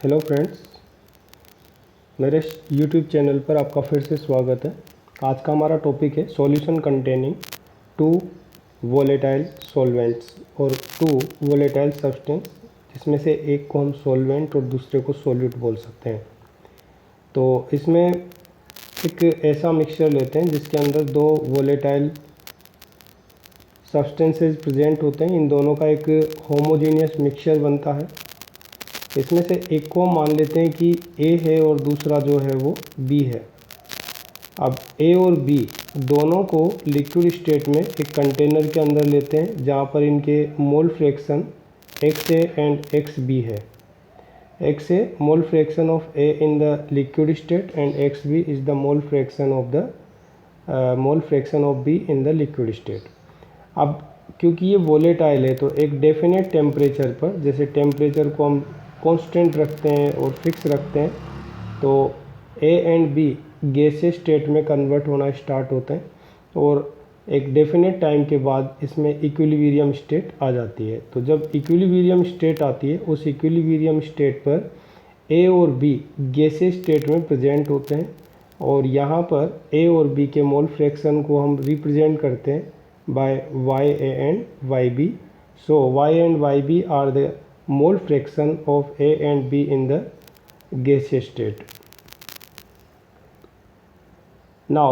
Hello friends, मेरे YouTube channel पर आपका फिर से स्वागत है। आज का हमारा टॉपिक है solution containing two volatile solvents और टू वोलेटाइल सब्सटेंस, जिसमें से एक को हम सॉल्वेंट और दूसरे को सॉल्यूट बोल सकते हैं। तो इसमें एक ऐसा मिक्सचर लेते हैं जिसके अंदर दो वोलेटाइल सब्सटेंसेस प्रेजेंट होते हैं। इन दोनों का एक होमोजेनियस मिक्सचर बनता है। इसमें से एक को हम मान लेते हैं कि ए है और दूसरा जो है वो बी है। अब ए और बी दोनों को लिक्विड स्टेट में एक कंटेनर के अंदर लेते हैं जहाँ पर इनके mole fraction X A and X B है। X A mole fraction of A in the liquid state and X B is the mole fraction of B in the liquid state. अब क्योंकि ये वोलेटाइल है तो एक definite temperature पर, जैसे temperature को हम कांस्टेंट रखते हैं और फिक्स रखते हैं, तो A and B gaseous state में कन्वर्ट होना स्टार्ट होते हैं और एक डेफिनेट टाइम के बाद इसमें इक्विलिब्रियम स्टेट आ जाती है। तो जब इक्विलिब्रियम स्टेट आती है, उस इक्विलिब्रियम स्टेट पर ए और बी गैसियस स्टेट में प्रेजेंट होते हैं और यहाँ पर ए और बी के मोल फ्रैक्शन को हम रिप्रेजेंट करते हैं by Ya and Yb. So Y and Yb are the mole fraction of A and B in the gaseous state. Now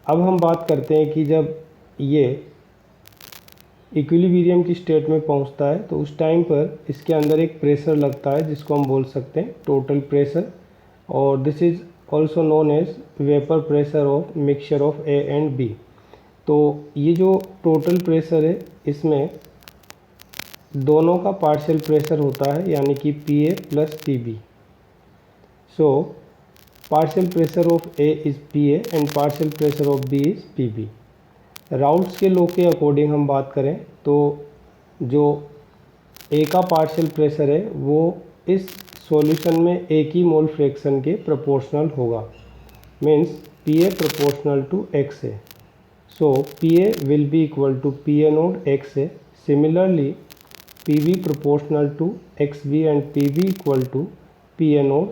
अब हम बात करते हैं कि जब ये इक्विलिब्रियम की स्टेट में पहुंचता है तो उस टाइम पर इसके अंदर एक प्रेशर लगता है जिसको हम बोल सकते हैं टोटल प्रेशर, और this is also known as vapour pressure of mixture of A and B. तो ये जो टोटल प्रेशर है इसमें दोनों का पार्शियल प्रेशर होता है, यानी कि P A plus P B. So partial pressure of A is P A and partial pressure of B is P B. Raoult's के लॉ के अकॉर्डिंग हम बात करें तो जो ए का पार्शियल प्रेशर है वो इस सॉल्यूशन में ए की मोल फ्रैक्शन के प्रोपोर्शनल होगा, means P A proportional to X A. So PA will be equal to PA node XA. Similarly, PB proportional to XB and PB equal to PA node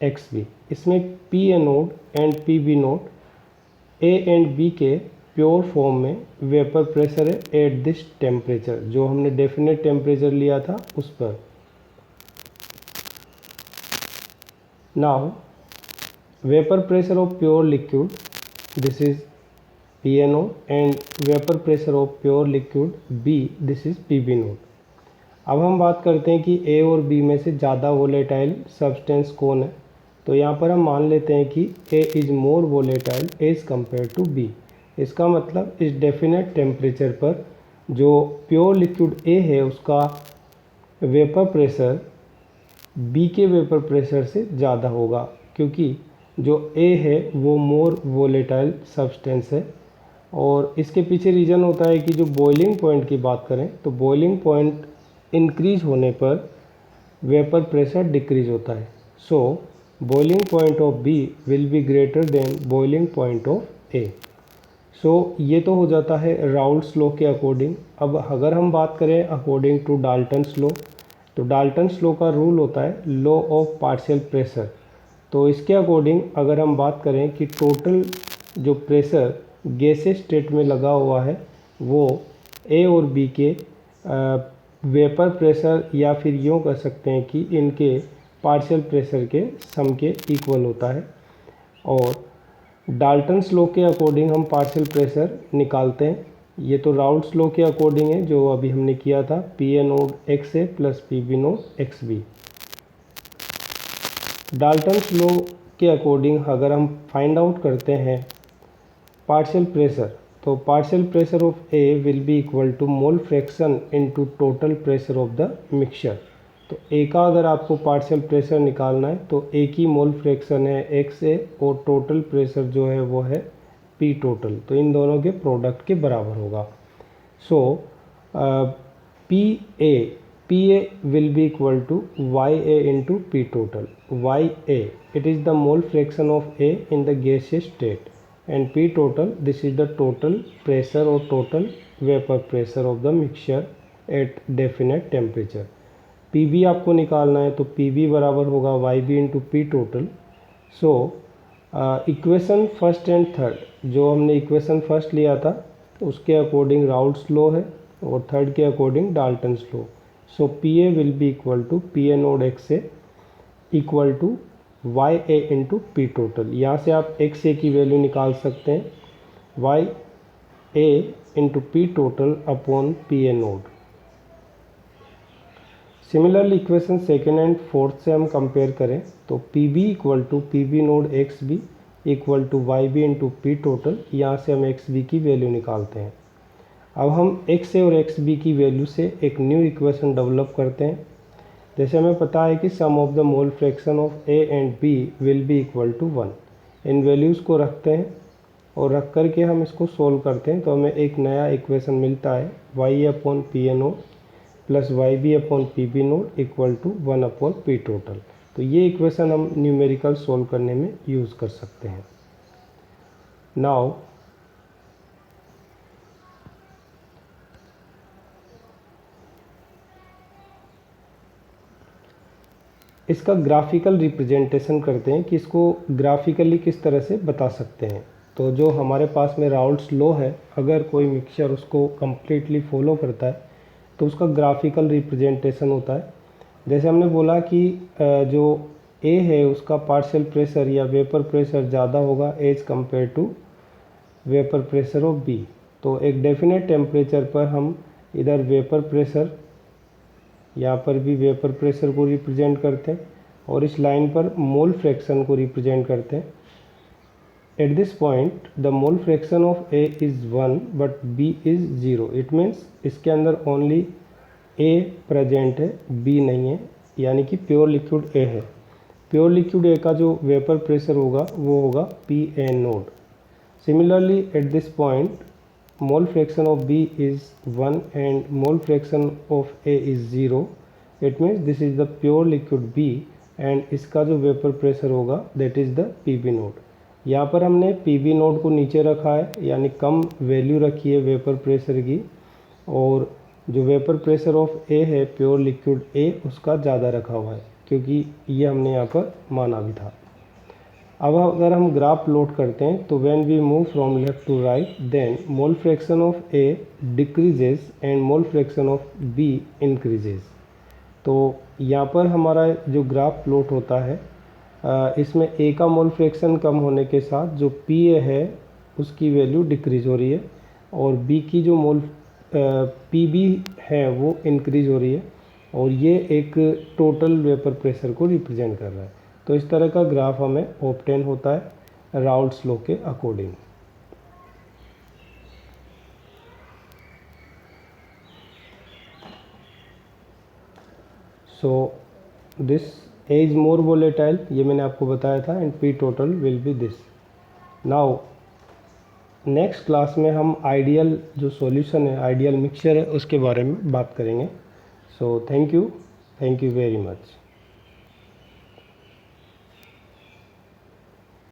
XB. इसमें PA node and PB node A and B के pure form में vapour pressure है at this temperature, जो हमने definite temperature लिया था उस पर। Now vapour pressure of pure liquid, this is PA node and vapor pressure of pure liquid B, this is PB node। अब हम बात करते हैं कि A और B में से ज़्यादा वोलेटाइल सब्सटेंस कौन है। तो यहाँ पर हम मान लेते हैं कि A is more volatile as compare to B। इसका मतलब इस डेफिनेट टेम्परेचर पर जो प्योर लिक्विड A है उसका वेपर प्रेशर B के वेपर प्रेशर से ज़्यादा होगा, क्योंकि जो A है वो मोर वोलेटाइल सब्सटेंस है। और इसके पीछे रीज़न होता है कि जो बॉइलिंग पॉइंट की बात करें तो बॉइलिंग पॉइंट इंक्रीज होने पर वेपर प्रेशर डिक्रीज होता है। So boiling point of B will be greater than boiling point of A. So ये तो हो जाता है राउल्ट्स लॉ के अकॉर्डिंग। अब अगर हम बात करें अकॉर्डिंग टू डाल्टन्स लॉ, तो डाल्टन्स लॉ का रूल होता है लॉ ऑफ पार्शियल प्रेशर। तो इसके अकॉर्डिंग अगर हम बात करें कि टोटल जो प्रेशर गैसेस स्टेट में लगा हुआ है वो ए और बी के वेपर प्रेशर, या फिर यूँ कह सकते हैं कि इनके पार्शियल प्रेशर के सम के इक्वल होता है। और डाल्टन्स लॉ के अकॉर्डिंग हम पार्शियल प्रेशर निकालते हैं। ये तो राउल्ट्स लॉ के अकॉर्डिंग है जो अभी हमने किया था, P A nought X A plus P B nought X B. Dalton's law के अकॉर्डिंग अगर हम फाइंड आउट करते हैं पार्शियल प्रेशर, तो partial pressure of A will be equal to mole fraction into total pressure of the mixture. तो A का अगर आपको पार्शियल प्रेशर निकालना है तो ए की मोल फ्रैक्शन है एक्स ए और टोटल प्रेशर जो है वो है पी टोटल, तो इन दोनों के प्रोडक्ट के बराबर होगा। So P A will be equal to Y A into P total. Y A it is the mole fraction of A in the gaseous state, and P total, this is the total pressure or total vapor pressure of the mixture at definite temperature। PB आपको निकालना है तो PB बराबर होगा YB into P total. So equation first and third, जो हमने equation first लिया था उसके अकॉर्डिंग राउल्ट्स लॉ है और थर्ड के according Dalton's law. So PA will be equal to PA nought XA equal to YA into P total. यहाँ से आप XA की वैल्यू निकाल सकते हैं YA into P total upon PA nought. Similarly equation second and fourth से हम compare करें तो PB equal to PB nought XB equal to YB into P total. यहाँ से हम XB की वैल्यू निकालते हैं। अब हम XA और XB की वैल्यू से एक न्यू इक्वेशन डेवलप करते हैं। जैसे हमें पता है कि sum of the mole fraction of A and B will be equal to 1। इन वैल्यूज़ को रखते हैं और रख कर के हम इसको सोल्व करते हैं तो हमें एक नया इक्वेशन मिलता है YA upon PA nought plus YB upon PB nought equal to 1 upon P total. तो ये इक्वेशन हम न्यूमेरिकल सोल्व करने में यूज़ कर सकते हैं। नाउ इसका ग्राफिकल रिप्रेजेंटेशन करते हैं कि इसको ग्राफिकली किस तरह से बता सकते हैं। तो जो हमारे पास में राउल्ट्स लॉ है, अगर कोई मिक्सचर उसको कम्प्लीटली फॉलो करता है तो उसका ग्राफिकल रिप्रेजेंटेशन होता है। जैसे हमने बोला कि जो A है उसका पार्शियल प्रेशर या वेपर प्रेशर ज़्यादा होगा as compare to vapour pressure of B। तो एक डेफिनेट टेम्परेचर पर हम इधर वेपर प्रेशर, यहाँ पर भी वेपर प्रेशर को रिप्रेजेंट करते हैं और इस लाइन पर मोल फ्रैक्शन को रिप्रेजेंट करते हैं। At this point the mole fraction of A is 1 but B is 0। It means इसके अंदर ओनली A प्रेजेंट है, B नहीं है, यानी कि प्योर लिक्विड A है। प्योर लिक्विड A का जो वेपर प्रेशर होगा वो होगा PA nought. Similarly at this point mole fraction of B is 1 and mole fraction of A is 0। It means this is the pure liquid B and इसका जो vapour pressure होगा that is the PB node. यहाँ पर हमने PB node को नीचे रखा है, यानी कम वैल्यू रखी है वेपर प्रेशर की, और जो वेपर प्रेशर ऑफ A है प्योर लिक्विड A उसका ज़्यादा रखा हुआ है, क्योंकि ये हमने यहाँ पर माना भी था। अब अगर हम ग्राफ प्लॉट करते हैं तो when we move from left to right then mole fraction of A decreases and mole fraction of B increases. तो यहाँ पर हमारा जो ग्राफ प्लॉट होता है इसमें A का मोल फ्रैक्शन कम होने के साथ जो PA है उसकी वैल्यू डिक्रीज हो रही है और B की जो मोल PB है वो इंक्रीज हो रही है, और ये एक टोटल वेपर प्रेशर को रिप्रेजेंट कर रहा है। तो इस तरह का ग्राफ हमें ऑब्टेन होता है राउल्ट्स लॉ के according. So this A is more volatile, ये मैंने आपको बताया था, and P total will be this. Now next class में हम आइडियल जो सॉल्यूशन है, आइडियल मिक्सचर है, उसके बारे में बात करेंगे। So thank you very much.